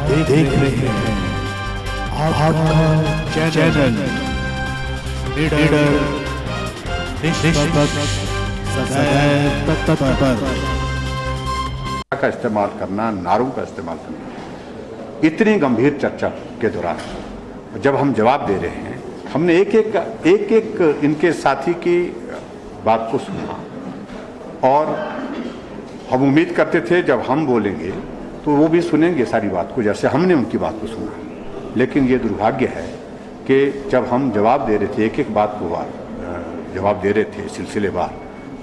देख रहे हैं आपका चैनल लीडर निष्पक्ष सदैव तत्पर का इस्तेमाल करना, नारों का इस्तेमाल करना, इतनी गंभीर चर्चा के दौरान जब हम जवाब दे रहे हैं, हमने एक एक इनके साथी की बात को सुना और हम उम्मीद करते थे जब हम बोलेंगे तो वो भी सुनेंगे सारी बात को, जैसे हमने उनकी बात को सुना। लेकिन ये दुर्भाग्य है कि जब हम जवाब दे रहे थे, एक एक बात को जवाब दे रहे थे सिलसिलेवार,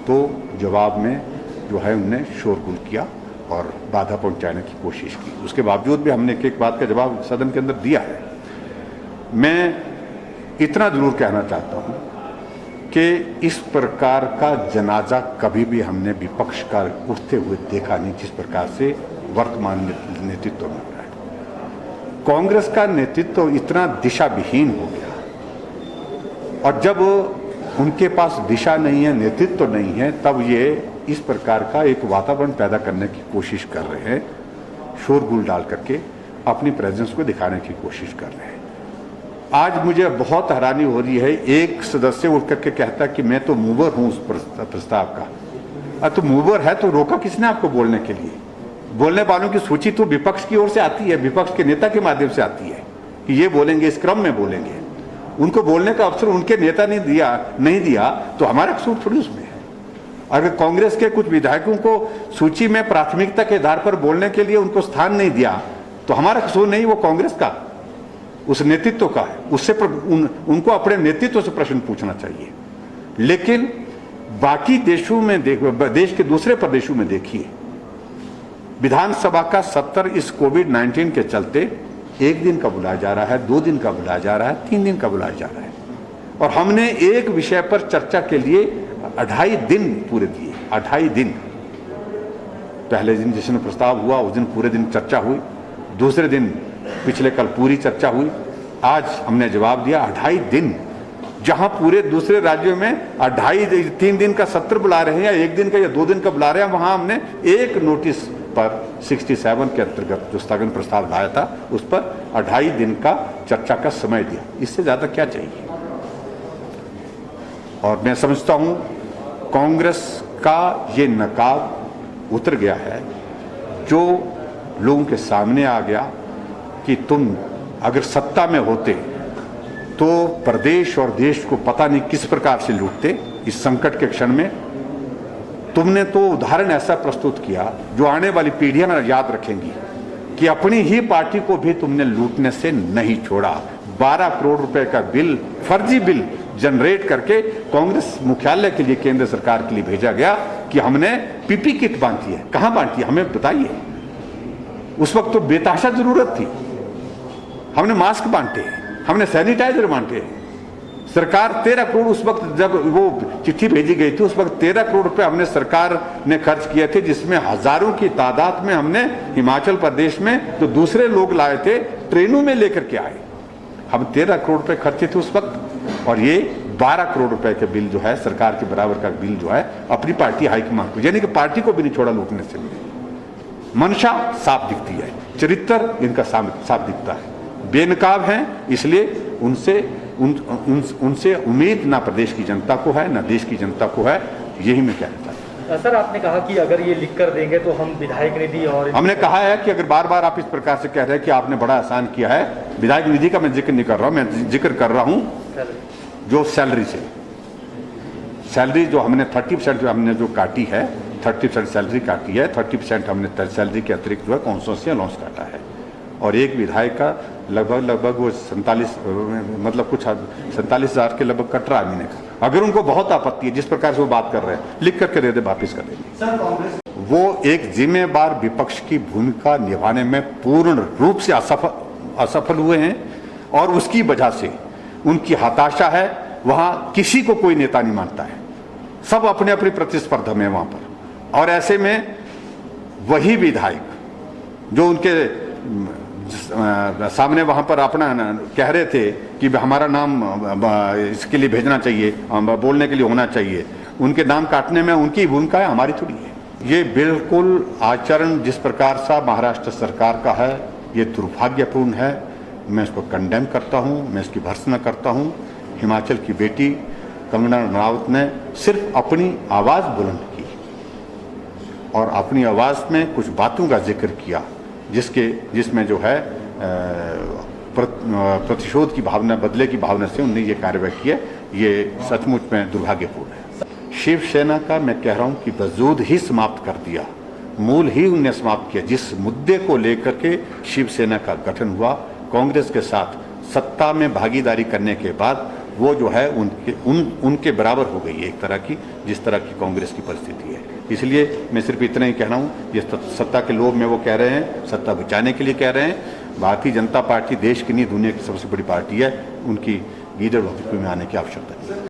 तो जवाब में जो है उनने शोरगुल किया और बाधा पहुंचाने की कोशिश की। उसके बावजूद भी हमने एक एक बात का जवाब सदन के अंदर दिया है। मैं इतना जरूर कहना चाहता हूं कि इस प्रकार का जनाजा कभी भी हमने विपक्ष का उठते हुए देखा नहीं, जिस प्रकार से वर्तमान नेतृत्व में हो रहा है। कांग्रेस का नेतृत्व इतना दिशा विहीन हो गया और जब उनके पास दिशा नहीं है, नेतृत्व नहीं है, तब ये इस प्रकार का एक वातावरण पैदा करने की कोशिश कर रहे हैं, शोरगुल डाल करके अपनी प्रेजेंस को दिखाने की कोशिश कर रहे हैं। आज मुझे बहुत हैरानी हो रही है, एक सदस्य उठ करके कहता है कि मैं तो मूवर हूं उस प्रस्ताव का। तो मूवर है तो रोका किसने आपको बोलने के लिए? बोलने वालों की सूची तो विपक्ष की ओर से आती है, विपक्ष के नेता के माध्यम से आती है कि ये बोलेंगे, इस क्रम में बोलेंगे। उनको बोलने का अवसर उनके नेता ने नहीं दिया तो हमारा कसूर थोड़ी उसमें है। अगर कांग्रेस के कुछ विधायकों को सूची में प्राथमिकता के आधार पर बोलने के लिए उनको स्थान नहीं दिया तो हमारा कसूर नहीं, वो कांग्रेस का, उस नेतृत्व का है। उससे उनको अपने नेतृत्व से प्रश्न पूछना चाहिए। लेकिन बाकी देशों में देश के दूसरे प्रदेशों में देखिए, विधानसभा का सत्र इस कोविड-19 के चलते 1 दिन का बुलाया जा रहा है, 2 दिन का बुलाया जा रहा है, 3 दिन का बुलाया जा रहा है। और हमने एक विषय पर चर्चा के लिए 2.5 दिन पूरे दिए। 2.5 दिन, पहले दिन जिस दिन प्रस्ताव हुआ उस दिन पूरे दिन चर्चा हुई, दूसरे दिन पिछले कल पूरी चर्चा हुई, आज हमने जवाब दिया। 2.5 दिन, जहां पूरे दूसरे राज्यों में 3 दिन का सत्र बुला रहे हैं या 1 दिन का या 2 दिन का बुला रहे हैं, वहां हमने एक नोटिस पर 67 के अंतर्गत जो स्थगन प्रस्ताव लाया था उस पर 2.5 दिन का चर्चा का समय दिया। इससे ज्यादा क्या चाहिए? और मैं समझता हूं कांग्रेस का ये नकाब उतर गया है, जो लोगों के सामने आ गया कि तुम अगर सत्ता में होते तो प्रदेश और देश को पता नहीं किस प्रकार से लूटते। इस संकट के क्षण में तुमने तो उदाहरण ऐसा प्रस्तुत किया जो आने वाली पीढ़ियां याद रखेंगी कि अपनी ही पार्टी को भी तुमने लूटने से नहीं छोड़ा। 12 करोड़ रुपए का बिल, फर्जी बिल जनरेट करके कांग्रेस मुख्यालय के लिए, केंद्र सरकार के लिए भेजा गया कि हमने पीपी किट बांटी है। कहां बांटी है हमें बताइए। उस वक्त तो बेतहाशा जरूरत थी। हमने मास्क बांटे, हमने सैनिटाइजर बांटे। सरकार 13 करोड़, उस वक्त जब वो चिट्ठी भेजी गई थी उस वक्त 13 करोड़ रुपए हमने सरकार ने खर्च किए थे, जिसमें हजारों की तादाद में हमने हिमाचल प्रदेश में जो दूसरे लोग लाए थे ट्रेनों में लेकर के आए। हम 13 करोड़ रुपए खर्चे थे उस वक्त, और ये 12 करोड़ रुपए के बिल जो है, सरकार के बराबर का बिल जो है, अपनी पार्टी हाईकमान को, यानी कि पार्टी को भी नहीं छोड़ा लूटने से। मंशा साफ दिखती है, चरित्र इनका साफ दिखता है। बेनकाब हैं, इसलिए उनसे उम्मीद ना प्रदेश की जनता को है ना देश की जनता को है। यही मैं कहना चाहता हूं। सर, आपने कहा कि अगर ये लिख कर देंगे तो हम विधायक निधि, और हमने कहा है कि अगर बार बार आप इस प्रकार से कह रहे हैं कि आपने बड़ा आसान किया है, विधायक निधि का मैं जिक्र नहीं कर रहा हूं, मैं जिक्र कर रहा हूं जो सैलरी से, सैलरी जो हमने 30% हमने जो काटी है, 30% सैलरी काटी है, 30% हमने सैलरी के अतिरिक्त जो है कॉन्सोसियल अलाउंस काटा है। और एक विधायक का लगभग वो 47, मतलब कुछ 47,000 के लगभग कट रहा है महीने का। अगर उनको बहुत आपत्ति है जिस प्रकार से वो बात कर रहे हैं, लिख करके दे दे, वापिस कर देंगे। वो एक जिम्मेदार विपक्ष की भूमिका निभाने में पूर्ण रूप से असफल हुए हैं और उसकी वजह से उनकी हताशा है। वहां किसी को कोई नेता नहीं मानता है, सब अपने अपनी प्रतिस्पर्धा में वहां पर। और ऐसे में वही विधायक जो उनके सामने वहां पर अपना कह रहे थे कि हमारा नाम इसके लिए भेजना चाहिए, बोलने के लिए होना चाहिए, उनके नाम काटने में उनकी भूमिका है, हमारी थोड़ी है। ये बिल्कुल आचरण जिस प्रकार सा महाराष्ट्र सरकार का है, ये दुर्भाग्यपूर्ण है। मैं इसको कंडेम करता हूँ, मैं इसकी भर्त्सना करता हूँ। हिमाचल की बेटी कंगना रनावत ने सिर्फ अपनी आवाज़ बुलंद की और अपनी आवाज़ में कुछ बातों का जिक्र किया जिसमें जो है प्रतिशोध की भावना, बदले की भावना से उनने ये कार्रवाई की है। ये सचमुच में दुर्भाग्यपूर्ण है। शिवसेना का मैं कह रहा हूँ कि वजूद ही समाप्त कर दिया, मूल ही उनने समाप्त किया। जिस मुद्दे को लेकर के शिवसेना का गठन हुआ, कांग्रेस के साथ सत्ता में भागीदारी करने के बाद वो जो है उनके बराबर हो गई है एक तरह की, जिस तरह की कांग्रेस की परिस्थिति है। इसलिए मैं सिर्फ इतना ही कह रहा हूँ, ये सत्ता के लोभ में वो कह रहे हैं, सत्ता बचाने के लिए कह रहे हैं। भारतीय जनता पार्टी देश की नहीं दुनिया की सबसे बड़ी पार्टी है, उनकी लीडर में आने की आवश्यकता है।